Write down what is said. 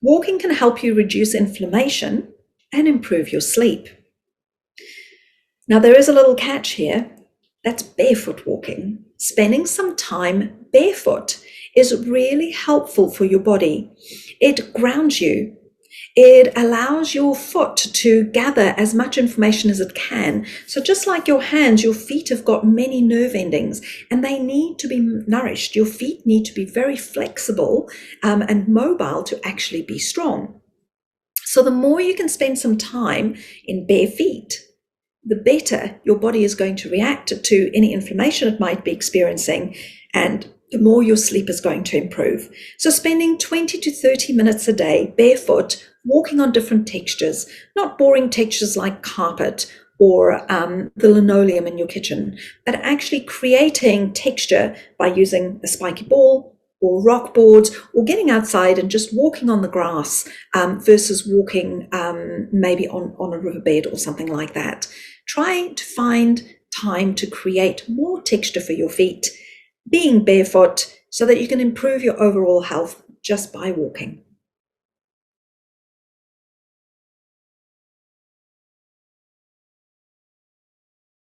Walking can help you reduce inflammation and improve your sleep. Now, there is a little catch here. That's barefoot walking. Spending some time barefoot is really helpful for your body. It grounds you. It allows your foot to gather as much information as it can. So just like your hands, your feet have got many nerve endings and they need to be nourished. Your feet need to be very flexible and mobile to actually be strong. So the more you can spend some time in bare feet, the better your body is going to react to any inflammation it might be experiencing, and the more your sleep is going to improve. So spending 20 to 30 minutes a day barefoot, walking on different textures, not boring textures like carpet or the linoleum in your kitchen, but actually creating texture by using a spiky ball or rock boards, or getting outside and just walking on the grass versus walking maybe on a riverbed or something like that. Try to find time to create more texture for your feet, being barefoot, so that you can improve your overall health just by walking.